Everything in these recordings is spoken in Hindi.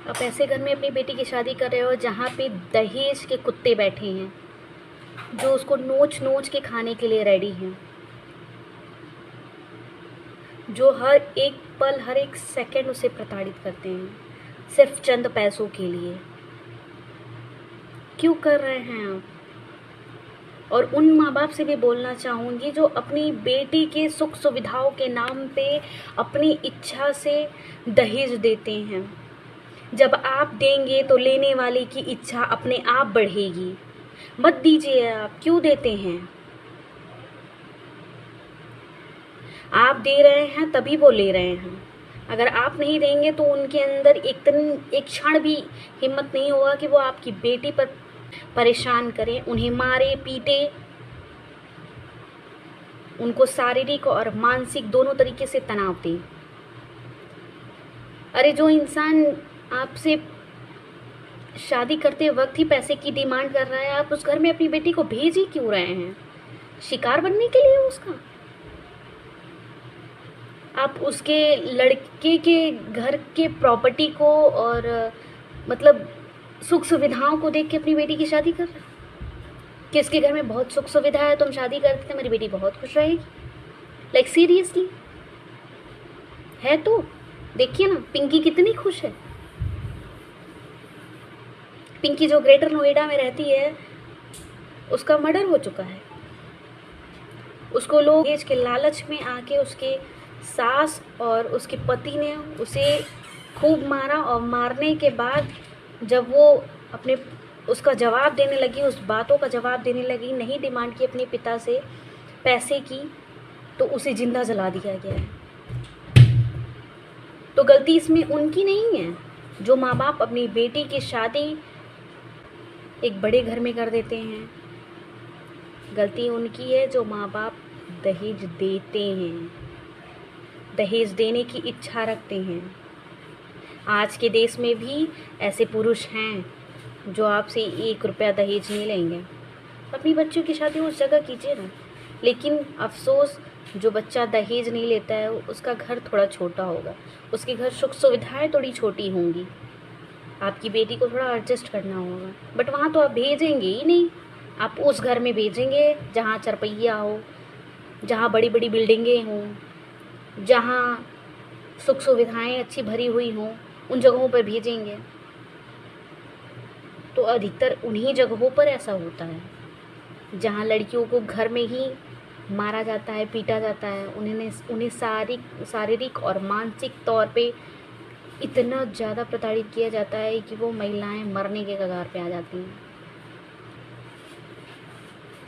आप ऐसे घर में अपनी बेटी की शादी कर रहे हो जहाँ पे दहेज के कुत्ते बैठे हैं, जो उसको नोच नोच के खाने के लिए रेडी हैं, जो हर एक पल हर एक सेकंड उसे प्रताड़ित करते हैं सिर्फ चंद पैसों के लिए। क्यों कर रहे हैं आप? और उन माँ बाप से भी बोलना चाहूँगी जो अपनी बेटी के सुख सुविधाओं के नाम पे अपनी इच्छा से दहेज देते हैं। जब आप देंगे तो लेने वाले की इच्छा अपने आप बढ़ेगी। मत दीजिए। आप क्यों देते हैं? आप दे रहे हैं तभी वो ले रहे हैं। अगर आप नहीं देंगे तो उनके अंदर एक क्षण भी हिम्मत नहीं होगा कि वो आपकी बेटी पर परेशान करें, उन्हें मारे पीटे, उनको शारीरिक और मानसिक दोनों तरीके से तनाव दें। अरे जो इंसान आपसे शादी करते वक्त ही पैसे की डिमांड कर रहा है, आप उस घर में अपनी बेटी को भेज ही क्यों रहे हैं? शिकार बनने के लिए उसका? आप उसके लड़के के घर के प्रॉपर्टी को और मतलब सुख सुविधाओं को देख के अपनी बेटी की शादी कर रहे हैं? किसके घर में बहुत सुख सुविधा है तो हम शादी करते हैं, मेरी बेटी बहुत खुश रहेगी? लाइक सीरियसली है? तो देखिए ना, पिंकी कितनी खुश है। पिंकी जो ग्रेटर नोएडा में रहती है, उसका मर्डर हो चुका है। उसको लोग दहेज के लालच में आके उसके सास और उसके पति ने उसे खूब मारा, और मारने के बाद जब वो अपने उसका जवाब देने लगी, उस बातों का जवाब देने लगी, नहीं डिमांड की अपने पिता से पैसे की, तो उसे जिंदा जला दिया गया है। तो गलती इसमें उनकी नहीं है। जो माँ बाप अपनी बेटी की शादी एक बड़े घर में कर देते हैं, गलती उनकी है जो माँ बाप दहेज देते हैं, दहेज देने की इच्छा रखते हैं। आज के देश में भी ऐसे पुरुष हैं जो आपसे 1 रुपया दहेज नहीं लेंगे। अपनी बच्चों की शादी उस जगह कीजिए ना। लेकिन अफसोस, जो बच्चा दहेज नहीं लेता है उसका घर थोड़ा छोटा होगा, उसके घर सुख सुविधाएं थोड़ी छोटी होंगी। आपकी बेटी को थोड़ा एडजस्ट करना होगा, बट वहाँ तो आप भेजेंगे ही नहीं। आप उस घर में भेजेंगे जहाँ चरपैया हो, जहाँ बड़ी बड़ी बिल्डिंगें हों, जहाँ सुख सुविधाएं अच्छी भरी हुई हों, उन जगहों पर भेजेंगे। तो अधिकतर उन्हीं जगहों पर ऐसा होता है जहाँ लड़कियों को घर में ही मारा जाता है, पीटा जाता है, उन्हें शारीरिक और मानसिक तौर पे इतना ज़्यादा प्रताड़ित किया जाता है कि वो महिलाएं मरने के कगार पे आ जाती हैं।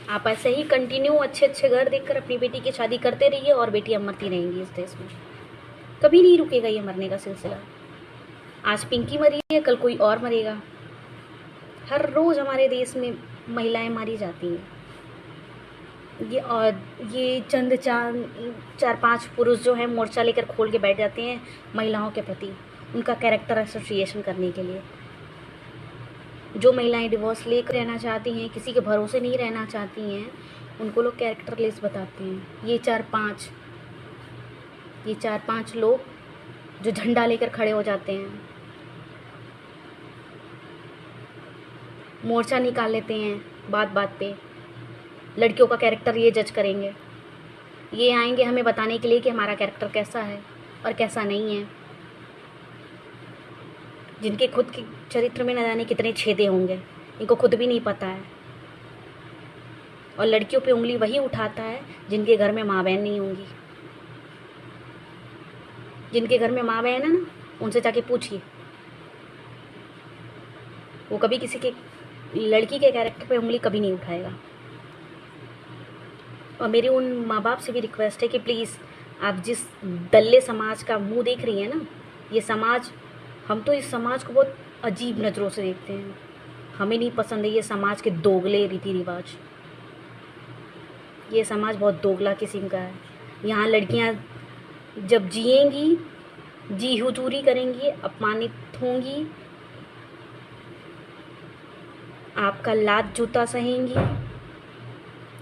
आप ऐसे ही कंटिन्यू अच्छे अच्छे घर देखकर अपनी बेटी की शादी करते रहिए और बेटियां मरती रहेंगी इस देश में। कभी नहीं रुकेगा ये मरने का सिलसिला। आज पिंकी मरी है, कल कोई और मरेगा। हर रोज़ हमारे देश में महिलाएं मारी जाती हैं। ये चंद 4-5 पुरुष जो हैं मोर्चा लेकर खोल के बैठ जाते हैं महिलाओं के प्रति, उनका कैरेक्टर एसोसिएशन करने के लिए। जो महिलाएं डिवोर्स लेकर रहना चाहती हैं, किसी के भरोसे नहीं रहना चाहती हैं, उनको लोग कैरेक्टरलेस बताते हैं। ये 4-5 लोग जो झंडा लेकर खड़े हो जाते हैं, मोर्चा निकाल लेते हैं बात बात पे। लड़कियों का कैरेक्टर ये जज करेंगे, ये आएंगे हमें बताने के लिए कि हमारा कैरेक्टर कैसा है और कैसा नहीं है। जिनके खुद के चरित्र में न जाने कितने छेदे होंगे, इनको खुद भी नहीं पता है। और लड़कियों पे उंगली वही उठाता है जिनके घर में माँ बहन नहीं होंगी। जिनके घर में माँ बहन है ना, उनसे जाके पूछिए, वो कभी किसी के लड़की के कैरेक्टर पे उंगली कभी नहीं उठाएगा। और मेरी उन माँ बाप से भी रिक्वेस्ट है कि प्लीज़, आप जिस दल्ले समाज का मुंह देख रही हैं ना, ये समाज, हम तो इस समाज को बहुत अजीब नज़रों से देखते हैं। हमें नहीं पसंद है ये समाज के दोगले रीति रिवाज। ये समाज बहुत दोगला किस्म का है। यहाँ लड़कियाँ जब जिएंगी, जी हुजूरी करेंगी, अपमानित होंगी, आपका लात जूता सहेंगी,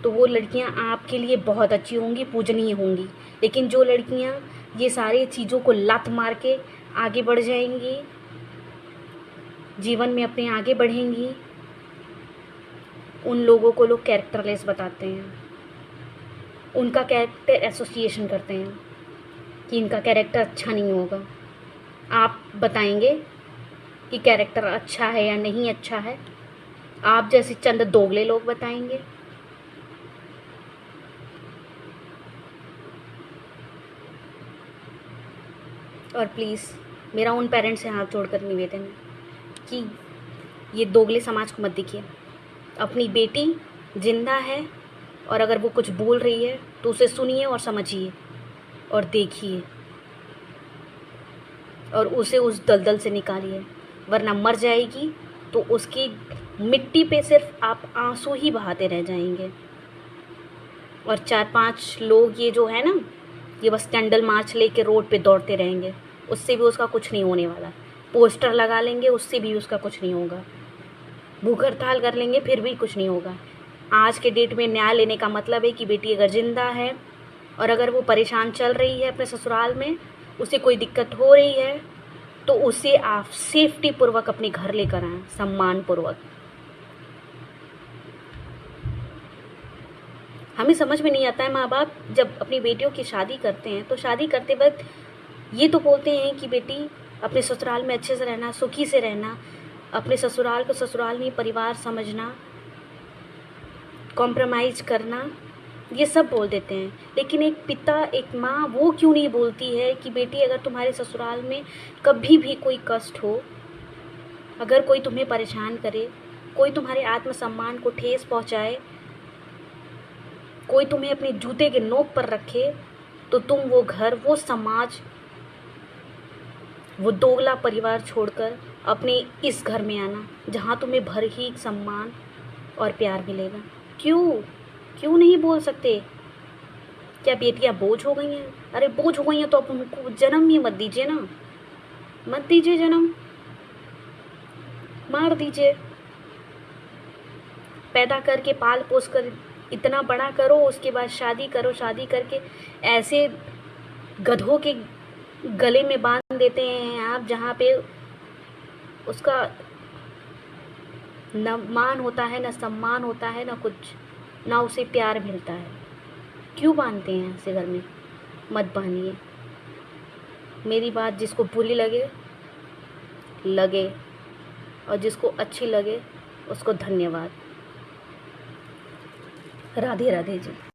तो वो लड़कियां आपके लिए बहुत अच्छी होंगी, पूजनीय होंगी। लेकिन जो लड़कियां ये सारी चीज़ों को लात मार के आगे बढ़ जाएंगी, जीवन में अपने आगे बढ़ेंगी, उन लोगों को लोग कैरेक्टरलेस बताते हैं, उनका कैरेक्टर एसोसिएशन करते हैं कि इनका कैरेक्टर अच्छा नहीं होगा। आप बताएंगे कि कैरेक्टर अच्छा है या नहीं अच्छा है? आप जैसे चंद दोगले लोग बताएंगे? और प्लीज़ मेरा उन पेरेंट्स से हाथ जोड़कर निवेदन है कि ये दोगले समाज को मत दिखिए। अपनी बेटी जिंदा है और अगर वो कुछ बोल रही है तो उसे सुनिए और समझिए और देखिए और उसे उस दलदल से निकालिए, वरना मर जाएगी तो उसकी मिट्टी पे सिर्फ आप आंसू ही बहाते रह जाएंगे। और 4-5 लोग ये जो है ना, ये बस कैंडल मार्च लेके रोड पे दौड़ते रहेंगे, उससे भी उसका कुछ नहीं होने वाला। पोस्टर लगा लेंगे, उससे भी उसका कुछ नहीं होगा। भूख हड़ताल कर लेंगे, फिर भी कुछ नहीं होगा। आज के डेट में न्याय लेने का मतलब है कि बेटी अगर जिंदा है और अगर वो परेशान चल रही है अपने ससुराल में, उसे कोई दिक्कत हो रही है, तो उसे आप सेफ्टी पूर्वक अपने घर लेकर आएं, सम्मान पूर्वक। हमें समझ में नहीं आता है, माँ बाप जब अपनी बेटियों की शादी करते हैं तो शादी करते वक्त ये तो बोलते हैं कि बेटी अपने ससुराल में अच्छे से रहना, सुखी से रहना, अपने ससुराल को ससुराल नहीं परिवार समझना, कॉम्प्रोमाइज़ करना, ये सब बोल देते हैं। लेकिन एक पिता, एक माँ वो क्यों नहीं बोलती है कि बेटी अगर तुम्हारे ससुराल में कभी भी कोई कष्ट हो, अगर कोई तुम्हें परेशान करे, कोई तुम्हारे आत्मसम्मान को ठेस पहुँचाए, कोई तुम्हें अपने जूते के नोक पर रखे, तो तुम वो घर, वो समाज, वो दोगला परिवार छोड़कर अपने इस घर में आना जहाँ तुम्हें भर ही सम्मान और प्यार मिलेगा। क्यों नहीं बोल सकते? क्या बेटियां बोझ हो गई हैं? अरे बोझ हो गई हैं तो आप उनको जन्म ही मत दीजिए ना, मत दीजिए जन्म, मार दीजिए। पैदा करके पाल पोस कर इतना बड़ा करो, उसके बाद शादी करो, शादी करके ऐसे गधों के गले में बांध देते हैं आप, जहाँ पे उसका न मान होता है, न सम्मान होता है, न कुछ, ना उसे प्यार मिलता है। क्यों बांधते हैं ऐसे घर में? मत बांधिए। मेरी बात जिसको बुरी लगे लगे, और जिसको अच्छी लगे उसको धन्यवाद। राधे राधे जी।